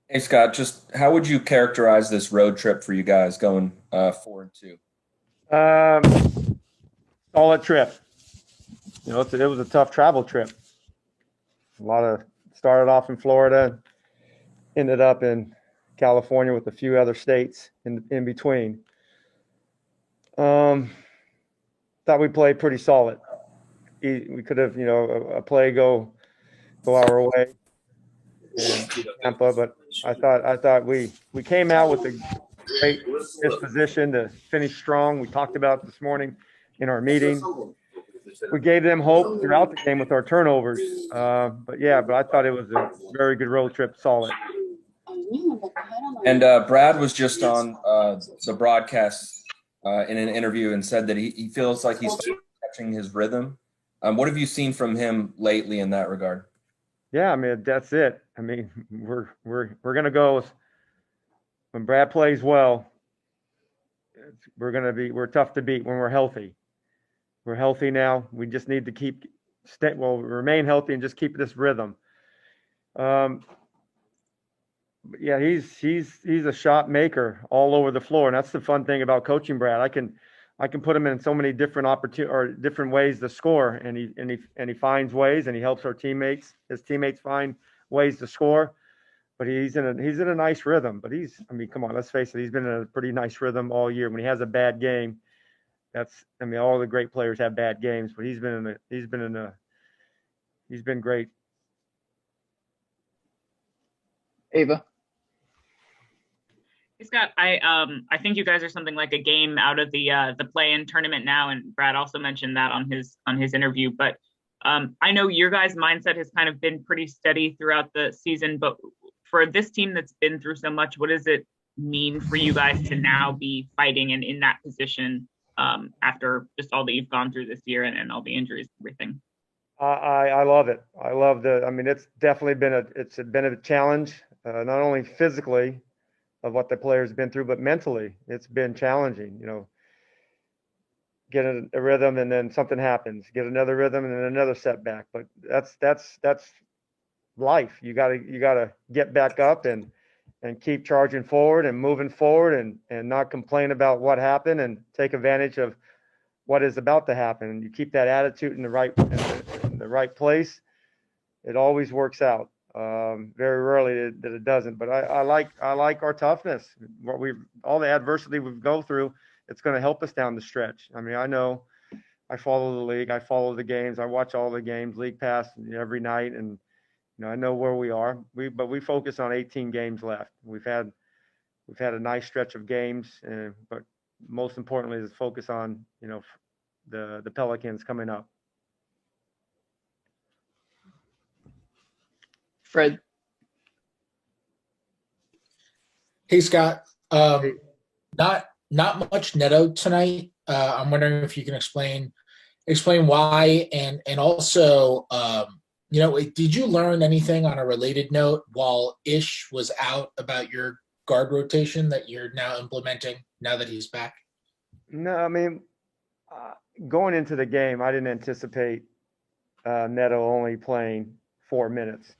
Hey Scott, just how would you characterize this road trip for you guys going 4-2? Um, Solid trip. It was a tough travel trip. A lot of started off in Florida, ended up in California with a few other states in between. Um, Thought we played pretty solid. We could have, a play go our way and beat Tampa, but I thought we came out with a great disposition to finish strong. We talked about this morning in our meeting. We gave them hope throughout the game with our turnovers. But I thought it was a very good road trip, solid. And Brad was just on the broadcast in an interview and said that he feels like he's catching his rhythm. What have you seen from him lately in that regard? Yeah, I mean that's it. I mean we're gonna go when Brad plays well. We're tough to beat when we're healthy. We're healthy now. We just need to remain healthy and just keep this rhythm. Um, yeah, he's a shot maker all over the floor, and that's the fun thing about coaching Brad. I can put him in so many different opportunities or different ways to score, and he finds ways, and he helps his teammates find ways to score. But he's in a nice rhythm. But I mean, come on, let's face it, he's been in a pretty nice rhythm all year. When he has a bad game, I mean, all the great players have bad games, but he's been great. Ava. Hey, Scott, I think you guys are something like a game out of the play-in tournament now, and Brad also mentioned that on his interview. But I know your guys' mindset has kind of been pretty steady throughout the season. But for this team that's been through so much, what does it mean for you guys to now be fighting and in that position after just all that you've gone through this year and all the injuries and everything? I love it. I love the. I mean, it's definitely been a challenge, not only physically of what the players have been through, but mentally, it's been challenging. Get a rhythm and then something happens. Get another rhythm and then another setback. But that's life. You gotta get back up and keep charging forward and moving forward and not complain about what happened and take advantage of what is about to happen. And you keep that attitude in the right place, it always works out. Very rarely that it doesn't. But I like our toughness. All the adversity we go through, it's going to help us down the stretch. I mean, I know I follow the league, I follow the games, I watch all the games, league pass every night, and I know where we are. But we focus on 18 games left. We've had a nice stretch of games, but most importantly is focus on the Pelicans coming up. Fred. Hey Scott, Hey, not much Neto tonight. I'm wondering if you can explain why, and also, did you learn anything on a related note while Ish was out about your guard rotation that you're now implementing now that he's back? no, I mean, uh, going into the game, I didn't anticipate Neto only playing 4 minutes.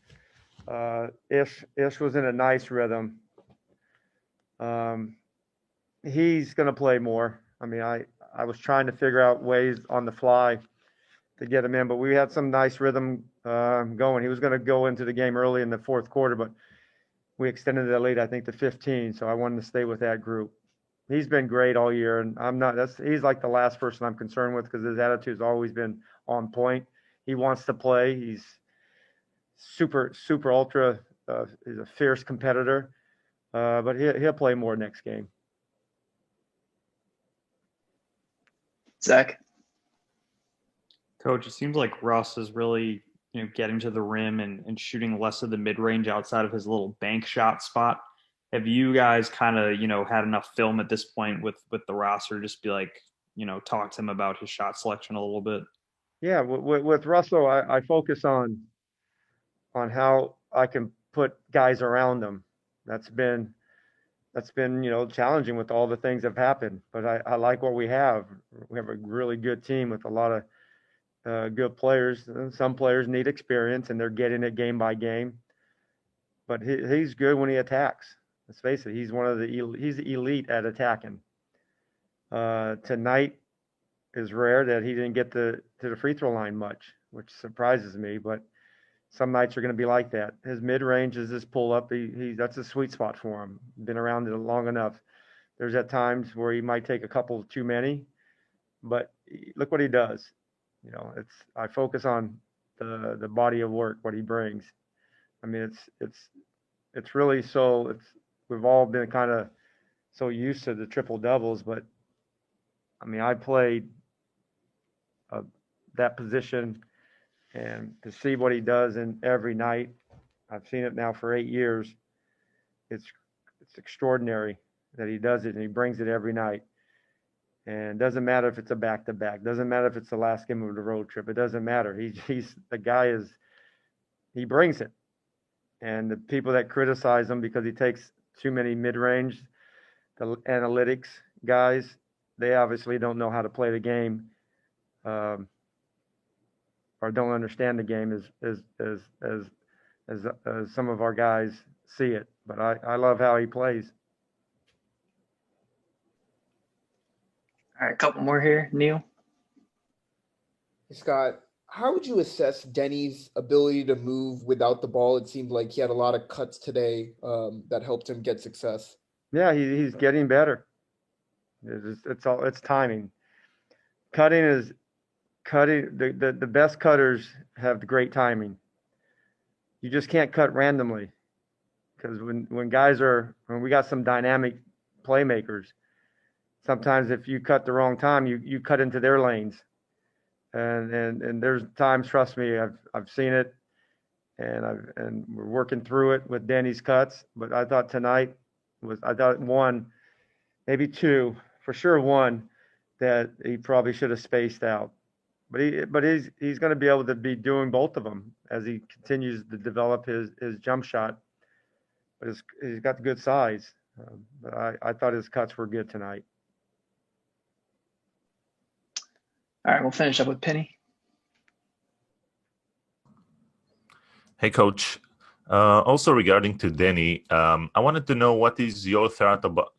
Ish was in a nice rhythm. Um, he's going to play more. I mean, I was trying to figure out ways on the fly to get him in, but we had some nice rhythm going. He was going to go into the game early in the fourth quarter, but we extended the lead, I think, to 15. So I wanted to stay with that group. He's been great all year, and I'm not. He's like the last person I'm concerned with because his attitude's always been on point. He wants to play. He's super ultra. He's a fierce competitor, but he'll play more next game. Zach. Coach, it seems like Russ is really, getting to the rim and shooting less of the mid range outside of his little bank shot spot. Have you guys kind of, had enough film at this point with the roster, just be like, talk to him about his shot selection a little bit? Yeah, with Russell, I focus on how I can put guys around him. That's been challenging with all the things that have happened. But I like what we have. We have a really good team with a lot of good players. And some players need experience, and they're getting it game by game. but he's good when he attacks. Let's face it, he's he's elite at attacking. Tonight is rare that he didn't get to the free throw line much, which surprises me, but some nights are going to be like that. His mid-range is his pull-up. That's a sweet spot for him. Been around it long enough. There's at times where he might take a couple too many, but look what he does. You know, I focus on the body of work, what he brings. I mean, it's really we've all been kind of so used to the triple doubles, but I mean, I played that position, and to see what he does in every night, I've seen it now for 8 years. It's extraordinary that he does it, and he brings it every night. And it doesn't matter if it's a back-to-back. Doesn't matter if it's the last game of the road trip. It doesn't matter. He brings it. And the people that criticize him because he takes too many mid-range, the analytics guys, they obviously don't know how to play the game, or don't understand the game as some of our guys see it. But I love how he plays. All right, a couple more here. Neil? Scott, how would you assess Deni's ability to move without the ball? It seemed like he had a lot of cuts today that helped him get success. Yeah, he's getting better. It's timing. Cutting. The best cutters have great timing. You just can't cut randomly, because when we got some dynamic playmakers, sometimes if you cut the wrong time, you cut into their lanes, and there's times, trust me, I've seen it, and we're working through it with Deni's cuts. But I thought tonight one, maybe two, for sure one, that he probably should have spaced out. But he's going to be able to be doing both of them as he continues to develop his jump shot. But he's got good size. But I thought his cuts were good tonight. All right, we'll finish up with Penny. Hey, Coach. Also regarding to Deni, I wanted to know what is your thought about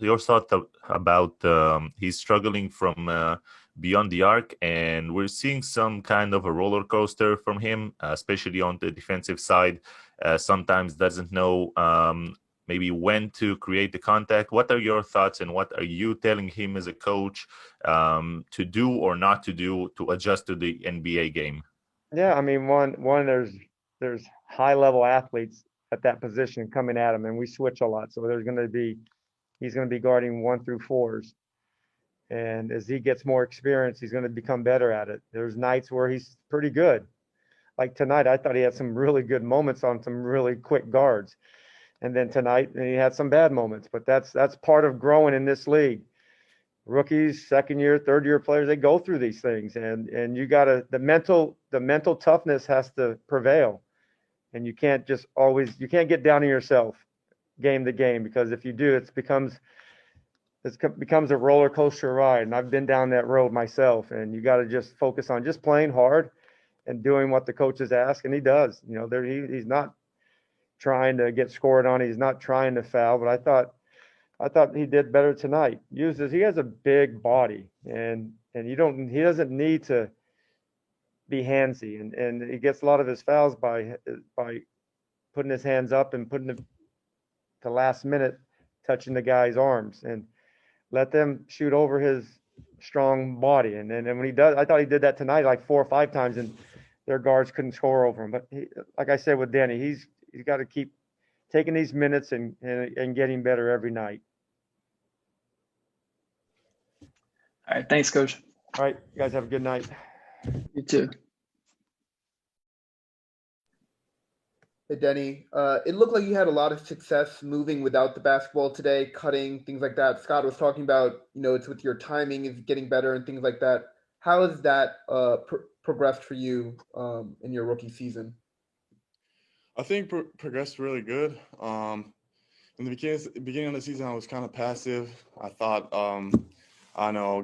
he's struggling from beyond the arc, and we're seeing some kind of a roller coaster from him, especially on the defensive side. Sometimes doesn't know maybe when to create the contact. What are your thoughts, and what are you telling him as a coach to do or not to do to adjust to the NBA game? Yeah, I mean, one there's high level athletes at that position coming at him, and we switch a lot. So he's going to be guarding 1 through 4s. And as he gets more experience, he's going to become better at it. There's nights where he's pretty good. Like tonight, I thought he had some really good moments on some really quick guards. And then tonight, he had some bad moments. But that's part of growing in this league. Rookies, second year, third year players, they go through these things. And you gotta the mental toughness has to prevail. And you can't get down on yourself game to game, because if you do, it becomes a roller coaster ride. And I've been down that road myself, and you got to just focus on just playing hard and doing what the coaches ask. And he does, he's not trying to get scored on. He's not trying to foul, but I thought he did better tonight. He has a big body, and he doesn't need to be handsy, and he gets a lot of his fouls by putting his hands up and putting the last minute touching the guy's arms, and let them shoot over his strong body. And then when he does, I thought he did that tonight like 4 or 5 times, and their guards couldn't score over him. But like I said with Deni, he's got to keep taking these minutes and getting better every night. All right, thanks, Coach. All right, you guys have a good night. You too. Hey, Deni, it looked like you had a lot of success moving without the basketball today, cutting, things like that. Scott was talking about, it's with your timing is getting better and things like that. How has that progressed for you in your rookie season? I think progressed really good. In the beginning of the season, I was kind of passive. I thought,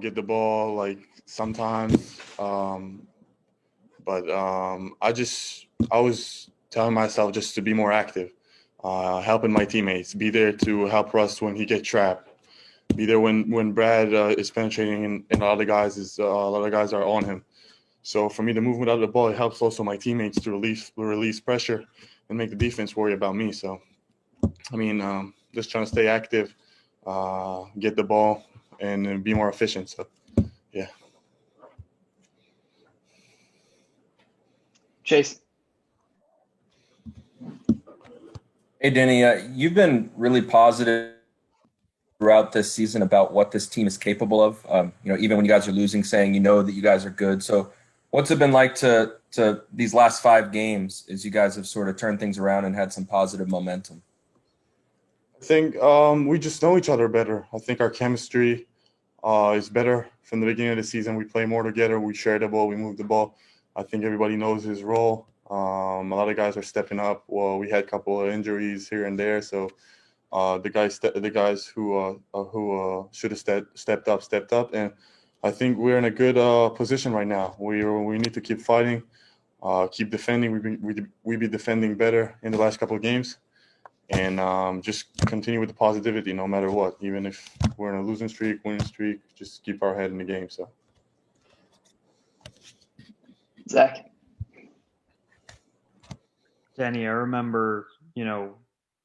get the ball like sometimes, but I was telling myself just to be more active. helping my teammates, be there to help Russ when he gets trapped, be there when Brad is penetrating and a lot of guys are on him. So for me to move without the ball, it helps also my teammates to release pressure and make the defense worry about me. So, I mean, just trying to stay active, get the ball, and be more efficient. So, yeah. Chase. Hey, Deni, you've been really positive throughout this season about what this team is capable of. Even when you guys are losing, saying that you guys are good. So, what's it been like to these last 5 games as you guys have sort of turned things around and had some positive momentum? I think we just know each other better. I think our chemistry is better from the beginning of the season. We play more together. We share the ball. We move the ball. I think everybody knows his role. A lot of guys are stepping up. Well, we had a couple of injuries here and there, so the guys who should have stepped up, and I think we're in a good position right now. We need to keep fighting, keep defending. We've been defending better in the last couple of games, and just continue with the positivity no matter what. Even if we're in a losing streak, winning streak, just keep our head in the game. So, Zach. Deni, I remember,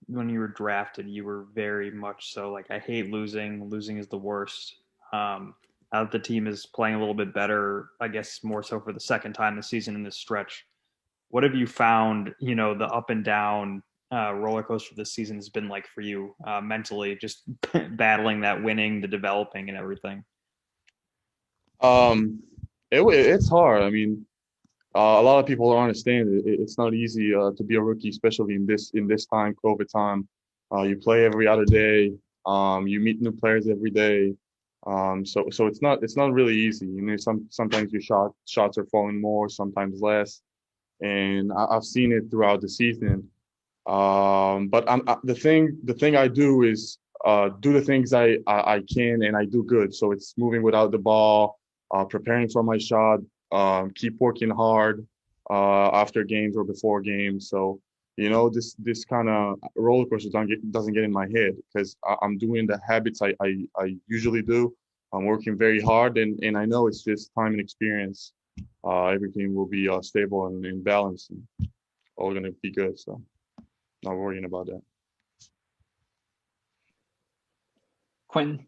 when you were drafted, you were very much so like, I hate losing. Losing is the worst. Now that the team is playing a little bit better, I guess more so for the second time this season in this stretch, what have you found, the up and down roller coaster this season has been like for you mentally, just battling that winning, the developing and everything? It's hard. I mean, a lot of people don't understand it's not easy to be a rookie, especially in this time, COVID time. You play every other day. You meet new players every day. So it's not really easy. Sometimes your shots are falling more, sometimes less, and I've seen it throughout the season. But the thing I do is do the things I can and I do good. So it's moving without the ball, preparing for my shot, keep working hard after games or before games. So this kind of roller coaster doesn't get in my head because I'm doing the habits I usually do. I'm working very hard, and I know it's just time and experience. Everything will be stable and balanced, and all going to be good. So not worrying about that. Quentin.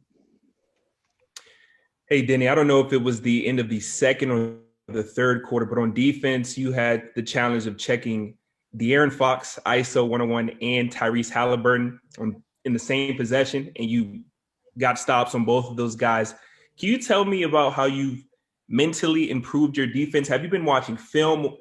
Hey, Deni, I don't know if it was the end of the second or the third quarter, but on defense, you had the challenge of checking De'Aaron Fox, ISO 101, and Tyrese Halliburton in the same possession, and you got stops on both of those guys. Can you tell me about how you've mentally improved your defense? Have you been watching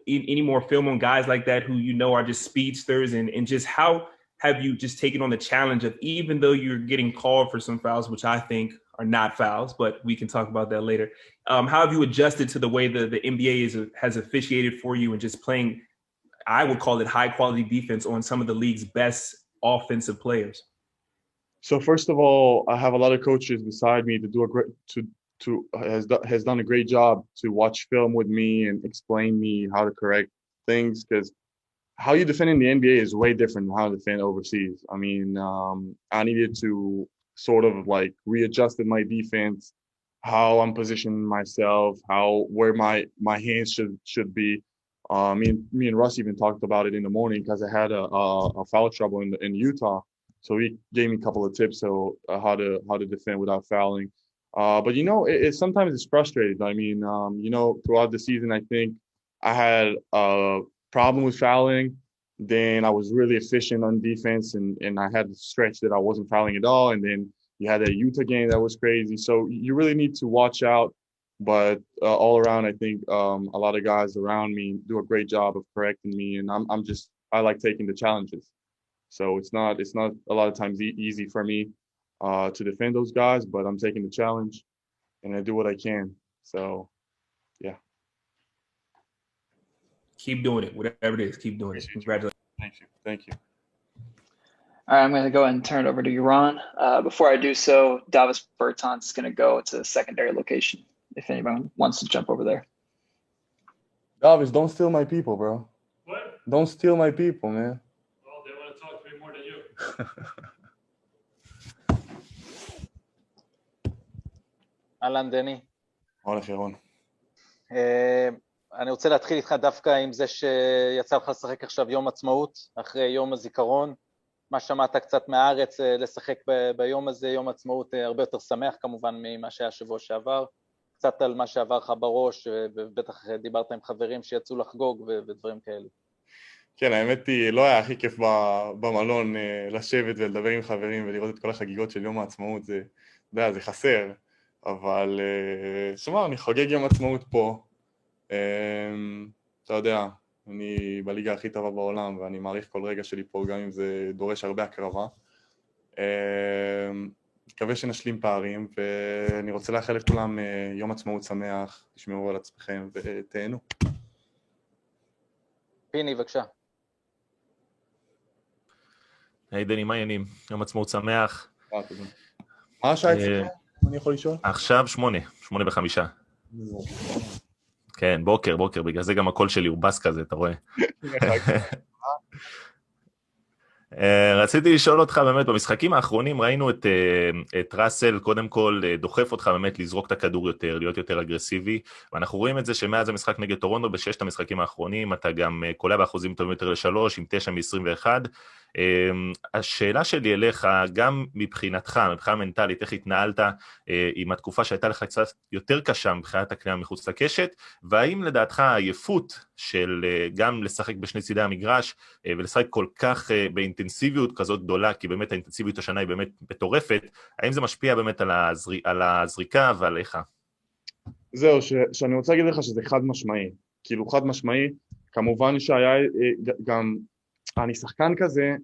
any more film on guys like that who are just speedsters, and just how have you just taken on the challenge of, even though you're getting called for some fouls, which I think are not fouls, but we can talk about that later. How have you adjusted to the way the NBA has officiated for you and just playing, I would call it, high quality defense on some of the league's best offensive players? So first of all, I have a lot of coaches beside me has done a great job to watch film with me and explain me how to correct things, because how you defend in the NBA is way different than how to defend overseas. I mean, I needed to sort of like readjusted my defense, how I'm positioning myself, where my hands should be. Me and Russ even talked about it in the morning because I had a foul trouble in Utah, so he gave me a couple of tips how to defend without fouling. But sometimes it's frustrating. I mean, throughout the season, I think I had a problem with fouling. Then I was really efficient on defense, and I had the stretch that I wasn't fouling at all. And then you had a Utah game that was crazy. So you really need to watch out. But all around, I think a lot of guys around me do a great job of correcting me, and I like taking the challenges. So it's not a lot of times easy for me to defend those guys, but I'm taking the challenge, and I do what I can. So, yeah. Keep doing it, whatever it is. Keep doing it. Congratulations. Thank you. All right, I'm going to go ahead and turn it over to Iran. Before I do so, Davis Bertans is going to go to the secondary location if anyone wants to jump over there. Davis, don't steal my people, bro. What? Don't steal my people, man. Well, they want to talk to me more than you. אהלן דני. הולך ירון. אני רוצה להתחיל איתך דווקא עם זה שיצא לך לשחק עכשיו יום עצמאות, אחרי יום הזיכרון. מה שמעת קצת מהארץ לשחק ביום הזה, יום עצמאות הרבה יותר שמח כמובן ממה שהיה שבוע שעבר. קצת על מה שעבר לך בראש, ובטח דיברת עם חברים שיצאו לחגוג ודברים כאלה. כן, האמת היא, לא היה הכי כיף במלון לשבת ולדבר עם חברים ולראות את כל החגיגות של יום העצמאות, זה חסר. אבל שמע, אני חוגג יום עצמאות פה. אתה יודע, אני בליגה הכי טובה בעולם ואני מעריך כל רגע שלי פה, גם אם זה דורש הרבה הקרבה. מקווה שנשלים פערים, ואני רוצה לאחל לכולם יום עצמאות שמח, תשמעו על עצמכם ותהנו. פיני, בבקשה. היי דני, מה העניינים? יום עצמאות שמח. מה השעה אצלך? אני יכול לשאול? עכשיו 8:05. כן, בוקר, בגלל זה גם הקול שלי הוא בס כזה, אתה רואה? רציתי לשאול אותך באמת, במשחקים האחרונים ראינו את ראסל, קודם כל דוחף אותך באמת לזרוק את הכדור יותר, להיות יותר אגרסיבי, ואנחנו רואים את זה שמאז המשחק נגד טורונטו, בששת המשחקים האחרונים, אתה גם קולע באחוזים טובים יותר ל3, עם 9 מ-21. השאלה שלי אליך, גם מבחינתך, מבחינה מנטלית, איך התנהלת עם התקופה שהייתה לך קצת יותר קשה מבחינת הקנייה מחוץ לקשת, והאם לדעתך העייפות של גם לשחק בשני צידי המגרש, ולשחק כל כך באינטנסיביות כזאת גדולה, כי באמת האינטנסיביות השנה היא באמת מטורפת, האם זה משפיע באמת על הזריקה ועליך? זהו, שאני רוצה להגיד לך שזה חד משמעי, כאילו חד משמעי, כמובן שהיה גם, אני שחקן כזה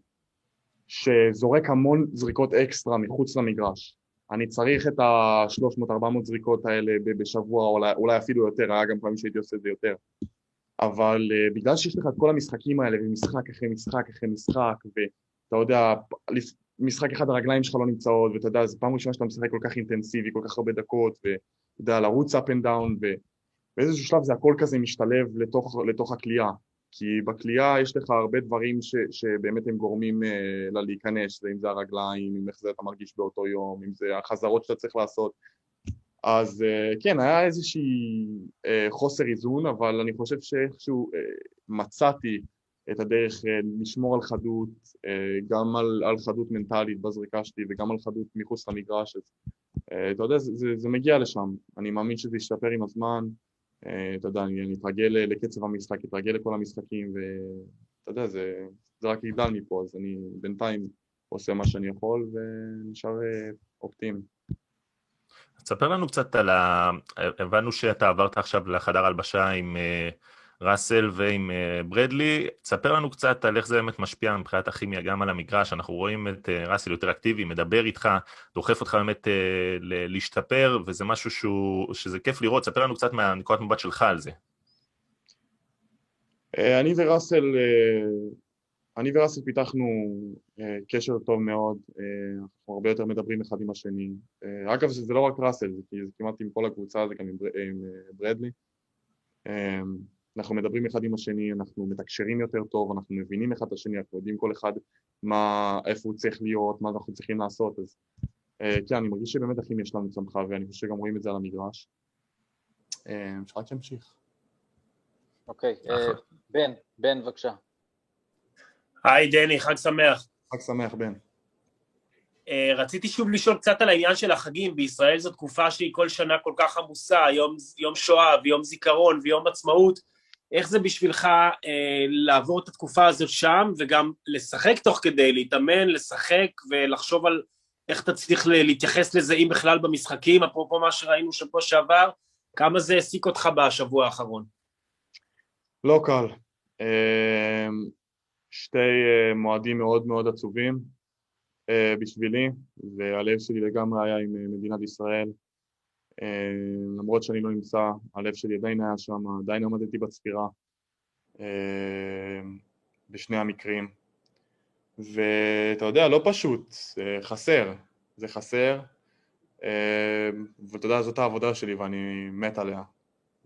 שזורק המון זריקות אקסטרה מחוץ למגרש, אני צריך את ה-300-400 זריקות האלה בשבוע, אולי אפילו יותר, היה גם פעמים שהייתי עושה את זה יותר, אבל בגלל שיש לך את כל המשחקים האלה, ומשחק אחרי משחק אחרי משחק, ואתה יודע, משחק אחד הרגליים שלך לא נמצאות, ואתה יודע, זו פעם ראשונה שאתה משחק כל כך אינטנסיבי, כל כך הרבה דקות, ואתה יודע, לרוץ up and down, ובאיזשהו שלב זה הכל כזה משתלב לתוך הקליעה, כי בקליעה יש לך הרבה דברים שבאמת הם גורמים לה להיכנס, אם זה הרגליים, אם איך זה אתה מרגיש באותו יום, אם זה החזרות שאתה צריך לעשות, אז כן, היה איזושהי חוסר איזון, אבל אני חושב שאיכשהו מצאתי את הדרך לשמור על חדות, גם על חדות מנטלית בזריקה שלי, וגם על חדות מחוץ למגרש. אתה יודע, זה מגיע לשם. אני מאמין שזה ישתפר עם הזמן. אתה יודע, אני אתרגל לקצב המשחק, אתרגל לכל המשחקים, ואתה יודע, זה רק יגדל מפה, אז אני בינתיים עושה מה שאני יכול, ונשאר אופטימי. תספר לנו קצת הבנו שאתה עברת עכשיו לחדר הלבשה עם ראסל ועם ברדלי, תספר לנו קצת על איך זה באמת משפיע מבחינת הכימיה גם על המגרש, אנחנו רואים את ראסל יותר אקטיבי, מדבר איתך, דוחף אותך באמת להשתפר, וזה משהו שזה כיף לראות, תספר לנו קצת מהנקודת מבט שלך על זה. אני וראסל פיתחנו קשר טוב מאוד, אנחנו הרבה יותר מדברים אחד עם השני. אגב, זה לא רק ראסל, זה כמעט עם כל הקבוצה, זה גם עם ברדלי. אנחנו מדברים אחד עם השני, אנחנו מתקשרים יותר טוב, אנחנו מבינים אחד את השני, אנחנו יודעים כל אחד איפה הוא צריך להיות, מה אנחנו צריכים לעשות. אז כן, אני מרגיש שבאמת הכימיה שלנו צמחה, ואני חושב שגם רואים את זה על המגרש. שרק ימשיך. אוקיי, בן, בבקשה. היי דני, חג שמח. חג שמח, בן. רציתי שוב לשאול קצת על העניין של החגים. בישראל זו תקופה שהיא כל שנה כל כך עמוסה, יום שואה ויום זיכרון ויום עצמאות. איך זה בשבילך לעבור את התקופה הזאת שם, וגם לשחק תוך כדי, להתאמן, לשחק ולחשוב על איך אתה צריך להתייחס לזה, אם בכלל במשחקים, אפרופו מה שראינו שבוע שעבר, כמה זה העסיק אותך בשבוע האחרון? לא קל. שתי מועדים מאוד מאוד עצובים בשבילי, והלב שלי לגמרי היה עם מדינת ישראל. למרות שאני לא נמצא, הלב שלי עדיין היה שם, עדיין עמדתי בצפירה בשני המקרים. ואתה יודע, לא פשוט, זה חסר, ואתה יודע, זאת העבודה שלי ואני מת עליה.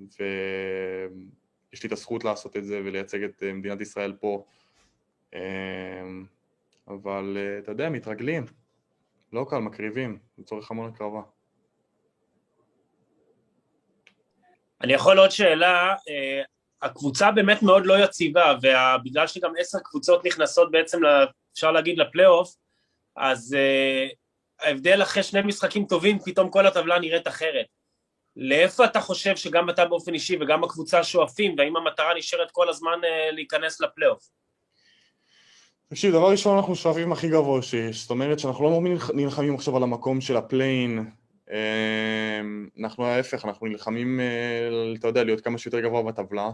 ויש לי את הזכות לעשות את זה ולייצג את מדינת ישראל פה. אבל אתה יודע, מתרגלים. לא קל, מקריבים, לצורך המון הקרבה. אני יכול עוד שאלה, הקבוצה באמת מאוד לא יציבה, ובגלל שגם 10 קבוצות נכנסות בעצם, אפשר להגיד, לפלייאוף, אז ההבדל אחרי 2 משחקים טובים, פתאום כל הטבלה נראית אחרת. לאיפה אתה חושב שגם אתה באופן אישי וגם הקבוצה שואפים, והאם המטרה נשארת כל הזמן להיכנס לפלייאוף? תקשיב, דבר ראשון אנחנו שואפים הכי גבוה שיש, זאת אומרת שאנחנו לא נלחמים עכשיו על המקום של הפליין, אנחנו ההפך, אנחנו נלחמים, אתה יודע, להיות כמה שיותר גבוה בטבלה.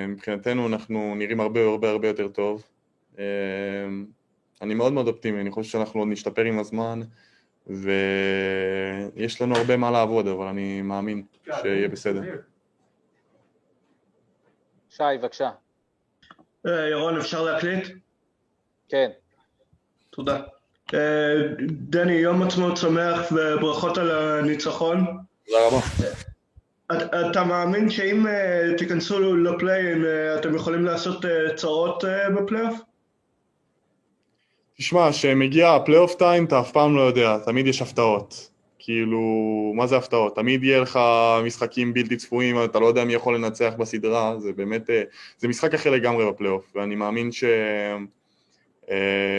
מבחינתנו אנחנו נראים הרבה יותר טוב. אני מאוד מאוד אופטימי, אני חושב שאנחנו עוד נשתפר עם הזמן, ויש לנו הרבה מה לעבוד, אבל אני מאמין שיהיה בסדר. שי, בבקשה. ירון, אפשר להקליט? כן. תודה. דני, יום עצמאות שמח וברכות על הניצחון. תודה רבה. אתה מאמין שאם תיכנסו לפליין, אתם יכולים לעשות צרות בפלייאוף? תשמע, שמגיע הפלייאוף טיים, אתה אף פעם לא יודע, תמיד יש הפתעות. כאילו, מה זה הפתעות? תמיד יהיה לך משחקים בלתי צפויים, אתה לא יודע מי יכול לנצח בסדרה, זה באמת, זה משחק אחר לגמרי בפלייאוף, ואני מאמין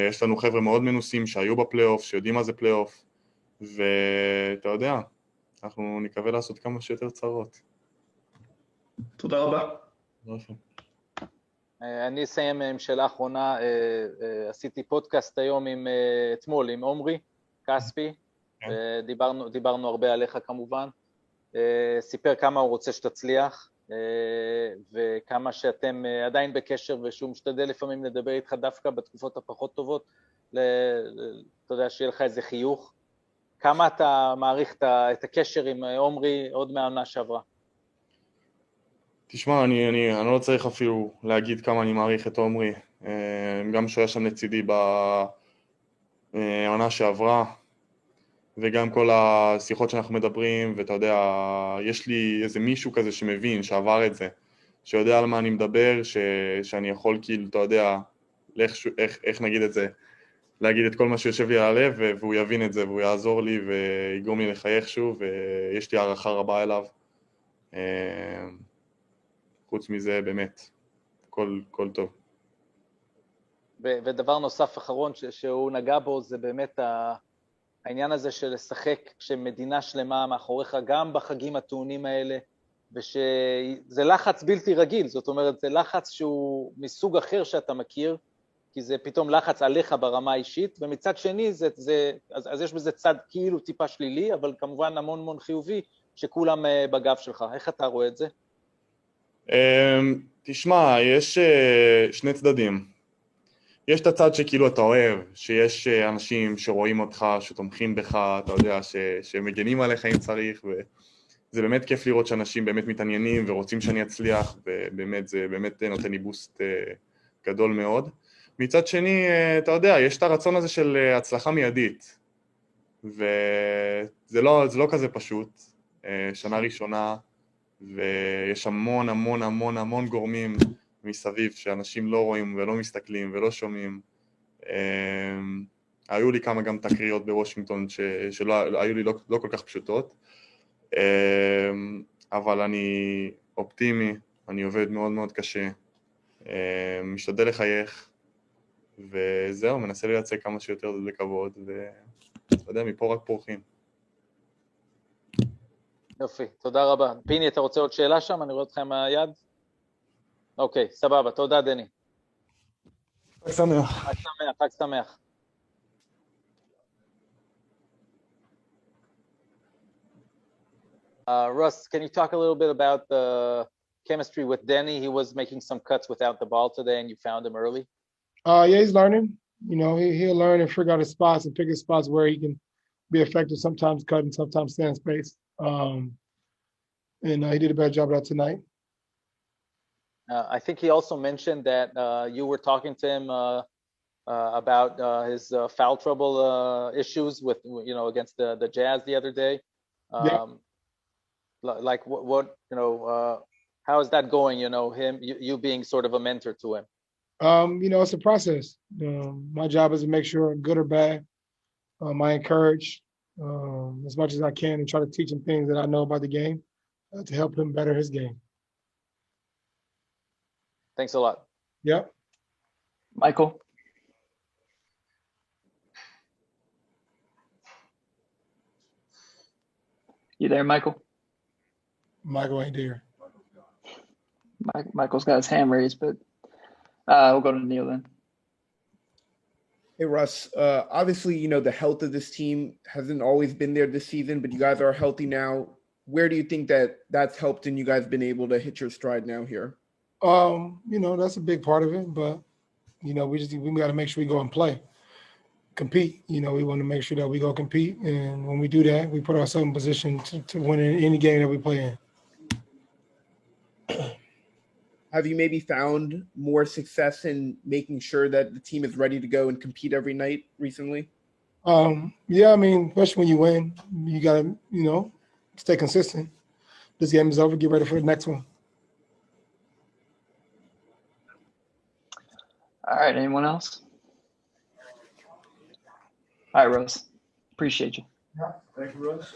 יש לנו חבר'ה מאוד מנוסים שהיו בפלייאוף, שיודעים מה זה פלייאוף, ואתה יודע, אנחנו נקווה לעשות כמה שיותר צרות. תודה רבה. אני אסיים עם שאלה אחרונה, עשיתי פודקאסט היום אתמול עם עומרי כספי, דיברנו הרבה עליך כמובן, סיפר כמה הוא רוצה שתצליח, וכמה שאתם עדיין בקשר ושהוא משתדל לפעמים לדבר איתך דווקא בתקופות הפחות טובות, אתה יודע, שיהיה לך איזה חיוך. כמה אתה מעריך את הקשר עם עומרי עוד מהעונה שעברה? תשמע, אני לא צריך אפילו להגיד כמה אני מעריך את עומרי, גם שהוא היה שם לצידי בעונה שעברה, וגם כל השיחות שאנחנו מדברים, ואתה יודע, יש לי איזה מישהו כזה שמבין, שעבר את זה, שיודע על מה אני מדבר, שאני יכול כאילו, אתה יודע, איך נגיד את זה, להגיד את כל מה שיושב לי על הלב, והוא יבין את זה, והוא יעזור לי, ויגרום לי לחייך שוב, ויש לי הערכה רבה אליו. חוץ מזה, באמת, כל טוב. ודבר נוסף אחרון שהוא נגע בו, זה באמת העניין הזה של לשחק כשמדינה שלמה מאחוריך, גם בחגים הטעונים האלה, ושזה לחץ בלתי רגיל, זאת אומרת, זה לחץ שהוא מסוג אחר שאתה מכיר, כי זה פתאום לחץ עליך ברמה האישית, ומצד שני, אז יש בזה צד כאילו טיפה שלילי, אבל כמובן המון חיובי, שכולם בגב שלך. איך אתה רואה את זה? תשמע, יש שני צדדים. יש את הצד שכאילו אתה אוהב, שיש אנשים שרואים אותך, שתומכים בך, אתה יודע, שמגנים עליך אם צריך, וזה באמת כיף לראות שאנשים באמת מתעניינים ורוצים שאני אצליח, ובאמת זה באמת נותן לי בוסט גדול מאוד. מצד שני, אתה יודע, יש את הרצון הזה של הצלחה מיידית, וזה לא כזה פשוט, שנה ראשונה, ויש המון גורמים מסביב שאנשים לא רואים ולא מסתכלים ולא שומעים. היו לי כמה גם תקריות בוושינגטון שלא היו לי לא כל כך פשוטות, אבל אני אופטימי, אני עובד מאוד קשה, משתדל לחייך, וזהו, מנסה לייצא כמה שיותר בכבוד, ואתה יודע, מפה רק פורחים. יופי, תודה רבה. פיני, אתה רוצה עוד שאלה שם? אני רואה אותך עם היד. אוקיי, סבבה, תודה דני. חג שמח. חג שמח. Russ, can you talk a little bit about the chemistry with Deni? He was making some cuts without the ball today, and you found him early. Yeah, he's learning. You know, he'll learn and figure out his spots and pick his spots where he can be effective. Sometimes cutting, sometimes stay in space. And he did a better job of that tonight. I think he also mentioned that you were talking to him about his foul trouble issues with, against the Jazz the other day. Like what how is that going? You being sort of a mentor to him. It's a process. My job is to make sure, good or bad, I encourage as much as I can and try to teach him things that I know about the game to help him better his game. Thanks a lot. Yep. Michael. You there, Michael? Michael ain't there. Michael's got his hand raised, but we'll go to Neil then. Hey, Russ. Obviously, the health of this team hasn't always been there this season, but you guys are healthy now. Where do you think that's helped and you guys been able to hit your stride now here? That's a big part of it, but we got to make sure we go and play, compete. We want to make sure that we go compete, and when we do that, we put ourselves in position to win in any game that we play in. Have you maybe found more success in making sure that the team is ready to go and compete every night recently? Yeah, especially when you win, you got to, stay consistent. This game is over. Get ready for the next one. All right. Anyone else? All right, Rose. Appreciate you. Yeah. Thank you, Rose.